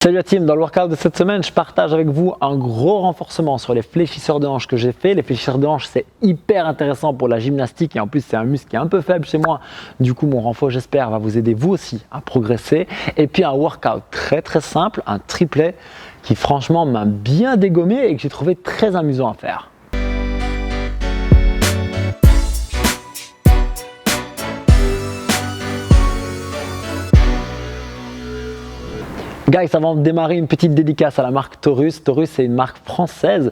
Salut la team, dans le workout de cette semaine, je partage avec vous un gros renforcement sur les fléchisseurs de hanches que j'ai fait. Les fléchisseurs de hanches, c'est hyper intéressant pour la gymnastique et en plus c'est un muscle qui est un peu faible chez moi. Du coup, mon renfort, j'espère, va vous aider vous aussi à progresser. Et puis un workout très simple, un triplet qui franchement m'a bien dégommé et que j'ai trouvé très amusant à faire. Guys, avant de démarrer, une petite dédicace à la marque Taurus. Taurus, c'est une marque française.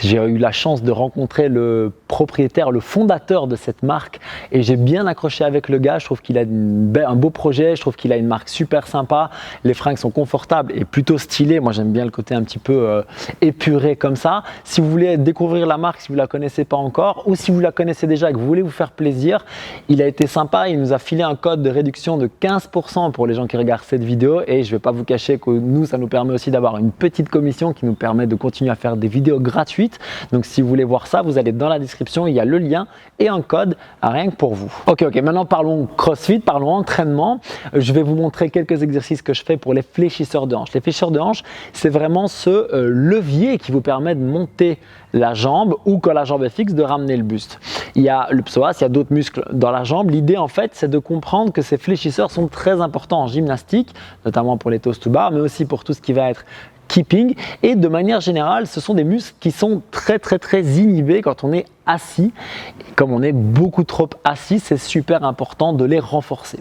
J'ai eu la chance de rencontrer le propriétaire, le fondateur de cette marque et j'ai bien accroché avec le gars. Je trouve qu'il a un beau projet, je trouve qu'il a une marque super sympa. Les fringues sont confortables et plutôt stylées. Moi, j'aime bien le côté un petit peu épuré comme ça. Si vous voulez découvrir la marque, si vous ne la connaissez pas encore ou si vous la connaissez déjà et que vous voulez vous faire plaisir, il a été sympa. Il nous a filé un code de réduction de 15% pour les gens qui regardent cette vidéo et je ne vais pas vous cacher que nous, ça nous permet aussi d'avoir une petite commission qui nous permet de continuer à faire des vidéos gratuites. Donc si vous voulez voir ça, vous allez dans la description, il y a le lien et un code rien que pour vous. Ok, maintenant parlons CrossFit, parlons entraînement. Je vais vous montrer quelques exercices que je fais pour les fléchisseurs de hanches. Les fléchisseurs de hanches, c'est vraiment ce levier qui vous permet de monter la jambe ou quand la jambe est fixe, de ramener le buste. Il y a le psoas, il y a d'autres muscles dans la jambe. L'idée en fait, c'est de comprendre que ces fléchisseurs sont très importants en gymnastique, notamment pour les toes to bar, mais aussi pour tout ce qui va être keeping et de manière générale, ce sont des muscles qui sont très inhibés quand on est assis. Et comme on est beaucoup trop assis, c'est super important de les renforcer.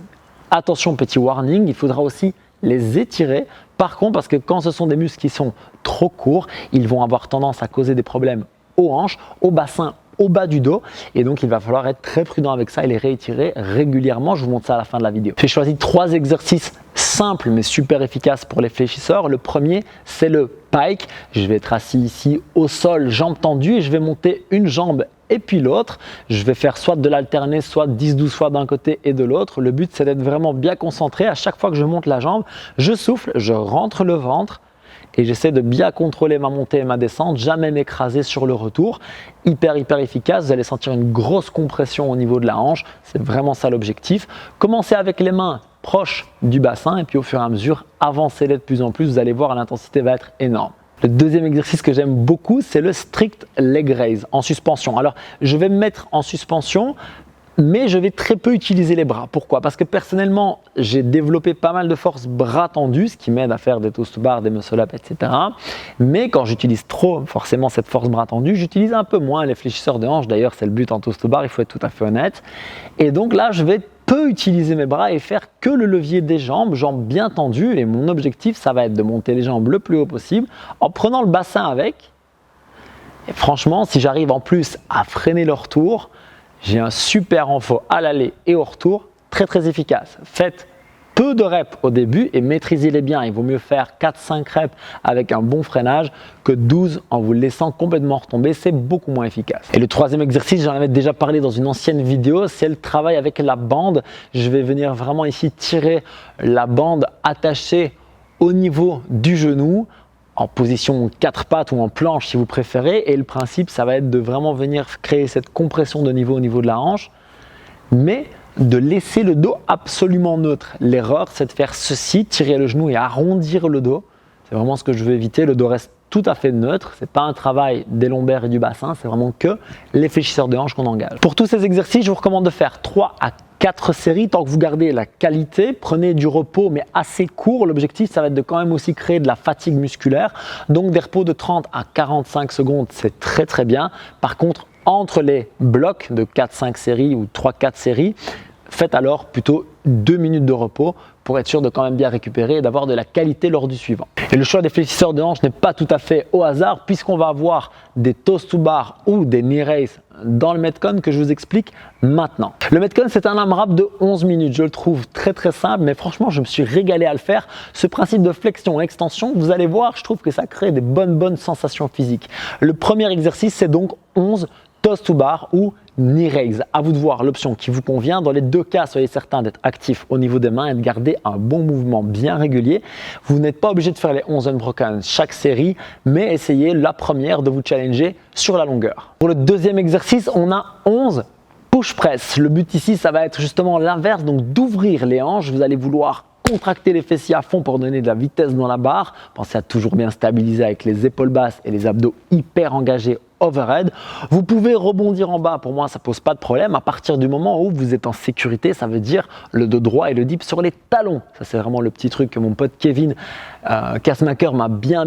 Attention, petit warning, il faudra aussi les étirer. Par contre, parce que quand ce sont des muscles qui sont trop courts, ils vont avoir tendance à causer des problèmes aux hanches, au bassin, au bas du dos et donc il va falloir être très prudent avec ça et les réitérer régulièrement. Je vous montre ça à la fin de la vidéo. J'ai choisi 3 exercices simples mais super efficaces pour les fléchisseurs. Le premier, c'est le pike. Je vais être assis ici au sol, jambes tendues et je vais monter une jambe et puis l'autre. Je vais faire soit de l'alterner, soit 10-12 fois d'un côté et de l'autre. Le but, c'est d'être vraiment bien concentré. À chaque fois que je monte la jambe, je souffle, je rentre le ventre et j'essaie de bien contrôler ma montée et ma descente, jamais m'écraser sur le retour. Hyper efficace, vous allez sentir une grosse compression au niveau de la hanche, c'est vraiment ça l'objectif. Commencez avec les mains proches du bassin et puis au fur et à mesure, avancez-les de plus en plus, vous allez voir l'intensité va être énorme. Le deuxième exercice que j'aime beaucoup, c'est le strict leg raise en suspension. Alors, je vais me mettre en suspension, mais je vais très peu utiliser les bras. Pourquoi? Parce que personnellement, j'ai développé pas mal de force bras tendus, ce qui m'aide à faire des toes to bar, des muscle up, etc. Mais quand j'utilise trop forcément cette force bras tendus, j'utilise un peu moins les fléchisseurs de hanches. D'ailleurs, c'est le but en toes to bar, il faut être tout à fait honnête. Et donc là, je vais peu utiliser mes bras et faire que le levier des jambes bien tendues. Et mon objectif, ça va être de monter les jambes le plus haut possible en prenant le bassin avec. Et franchement, si j'arrive en plus à freiner le retour, j'ai un super renfort à l'aller et au retour, très efficace. Faites peu de reps au début et maîtrisez-les bien. Il vaut mieux faire 4-5 reps avec un bon freinage que 12 en vous laissant complètement retomber. C'est beaucoup moins efficace. Et le troisième exercice, j'en avais déjà parlé dans une ancienne vidéo, c'est le travail avec la bande. Je vais venir vraiment ici tirer la bande attachée au niveau du genou, en position 4 pattes ou en planche si vous préférez. Et le principe, ça va être de vraiment venir créer cette compression de niveau au niveau de la hanche, mais de laisser le dos absolument neutre. L'erreur, c'est de faire ceci, tirer le genou et arrondir le dos. C'est vraiment ce que je veux éviter. Le dos reste tout à fait neutre. Ce n'est pas un travail des lombaires et du bassin, c'est vraiment que les fléchisseurs de hanches qu'on engage. Pour tous ces exercices, je vous recommande de faire 3 à 4 séries, tant que vous gardez la qualité, prenez du repos mais assez court. L'objectif, ça va être de quand même aussi créer de la fatigue musculaire. Donc des repos de 30 à 45 secondes, c'est très bien. Par contre, entre les blocs de 4-5 séries ou 3-4 séries, faites alors plutôt 2 minutes de repos pour être sûr de quand même bien récupérer et d'avoir de la qualité lors du suivant. Et le choix des fléchisseurs de hanches n'est pas tout à fait au hasard puisqu'on va avoir des toes to bar ou des knee raise dans le Metcon que je vous explique maintenant. Le Metcon, c'est un AMRAP de 11 minutes. Je le trouve très simple, mais franchement, je me suis régalé à le faire. Ce principe de flexion, extension, vous allez voir, je trouve que ça crée des bonnes sensations physiques. Le premier exercice, c'est donc 11 toes to bar ou knee raise. À vous de voir l'option qui vous convient. Dans les deux cas, soyez certain d'être actif au niveau des mains et de garder un bon mouvement bien régulier. Vous n'êtes pas obligé de faire les 11 unbroken chaque série, mais essayez la première de vous challenger sur la longueur. Pour le deuxième exercice, on a 11 push press. Le but ici, ça va être justement l'inverse, donc d'ouvrir les hanches. Vous allez vouloir contracter les fessiers à fond pour donner de la vitesse dans la barre. Pensez à toujours bien stabiliser avec les épaules basses et les abdos hyper engagés overhead. Vous pouvez rebondir en bas, pour moi ça pose pas de problème à partir du moment où vous êtes en sécurité, ça veut dire le dos droit et le dip sur les talons. Ça c'est vraiment le petit truc que mon pote Kevin Kassmaker m'a bien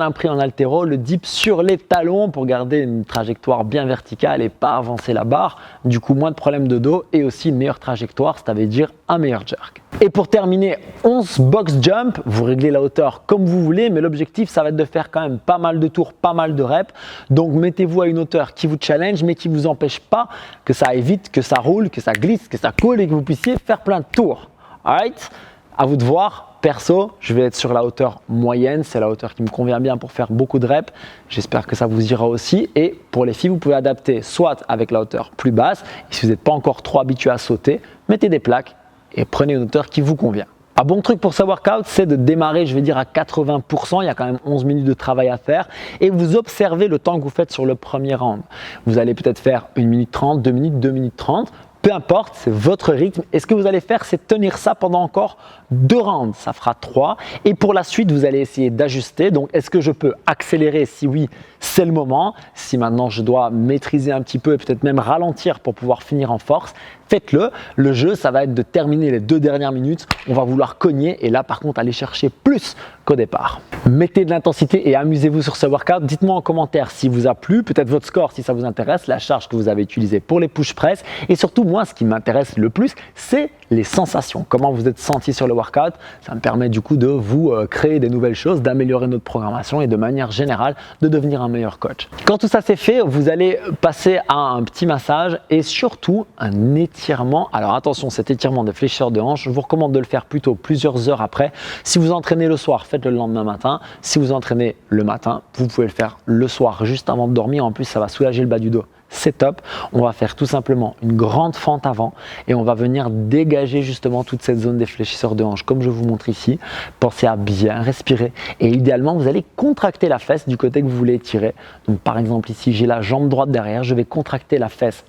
appris en haltéro, le dip sur les talons pour garder une trajectoire bien verticale et pas avancer la barre. Du coup moins de problèmes de dos et aussi une meilleure trajectoire, ça veut dire un meilleur jerk. Et pour terminer, 11 box jump, vous réglez la hauteur comme vous voulez, mais l'objectif ça va être de faire quand même pas mal de tours, pas mal de reps. Donc mettez-vous à une hauteur qui vous challenge, mais qui ne vous empêche pas que ça aille vite, que ça roule, que ça glisse, que ça coule et que vous puissiez faire plein de tours. Alright? À vous de voir. Perso, je vais être sur la hauteur moyenne, c'est la hauteur qui me convient bien pour faire beaucoup de reps. J'espère que ça vous ira aussi. Et pour les filles, vous pouvez adapter soit avec la hauteur plus basse, et si vous n'êtes pas encore trop habitué à sauter, mettez des plaques et prenez une hauteur qui vous convient. Un bon truc pour ce workout, c'est de démarrer, je vais dire à 80%, il y a quand même 11 minutes de travail à faire et vous observez le temps que vous faites sur le premier round. Vous allez peut-être faire 1 minute 30, 2 minutes, 2 minutes 30, peu importe, c'est votre rythme. Et ce que vous allez faire, c'est tenir ça pendant encore 2 rounds, ça fera 3. Et pour la suite, vous allez essayer d'ajuster. Donc, est-ce que je peux accélérer? Si oui, c'est le moment. Si maintenant je dois maîtriser un petit peu et peut-être même ralentir pour pouvoir finir en force, faites-le. Le jeu, ça va être de terminer les 2 dernières minutes. On va vouloir cogner et là, par contre, aller chercher plus qu'au départ. Mettez de l'intensité et amusez-vous sur ce workout. Dites-moi en commentaire si vous a plu, peut-être votre score si ça vous intéresse, la charge que vous avez utilisée pour les push press. Et surtout, moi, ce qui m'intéresse le plus, c'est les sensations. Comment vous êtes senti sur le workout. Ça me permet du coup de vous créer des nouvelles choses, d'améliorer notre programmation et de manière générale, de devenir un meilleur coach. Quand tout ça c'est fait, vous allez passer à un petit massage et surtout un étirement. Alors attention, cet étirement de fléchisseur de hanche, je vous recommande de le faire plutôt plusieurs heures après. Si vous entraînez le soir, faites-le le lendemain matin. Si vous entraînez le matin, vous pouvez le faire le soir juste avant de dormir. En plus, ça va soulager le bas du dos. C'est top. On va faire tout simplement une grande fente avant et on va venir dégager justement toute cette zone des fléchisseurs de hanche comme je vous montre ici. Pensez à bien respirer et idéalement vous allez contracter la fesse du côté que vous voulez étirer. Donc par exemple ici j'ai la jambe droite derrière, je vais contracter la fesse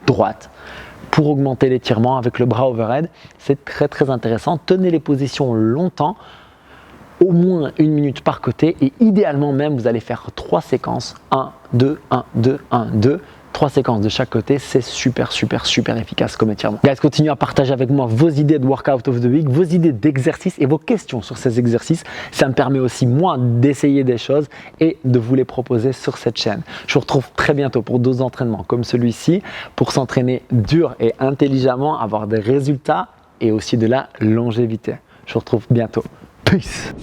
droite pour augmenter l'étirement avec le bras overhead. C'est très intéressant. Tenez les positions longtemps. Au moins 1 minute par côté et idéalement même vous allez faire 3 séquences 1, 2, 1, 2, 1, 2, 3 séquences de chaque côté, c'est super efficace comme étirement. Guys, continuez à partager avec moi vos idées de workout of the week, vos idées d'exercices et vos questions sur ces exercices. Ça me permet aussi moi d'essayer des choses et de vous les proposer sur cette chaîne. Je vous retrouve très bientôt pour d'autres entraînements comme celui-ci pour s'entraîner dur et intelligemment, avoir des résultats et aussi de la longévité. Je vous retrouve bientôt. Peace.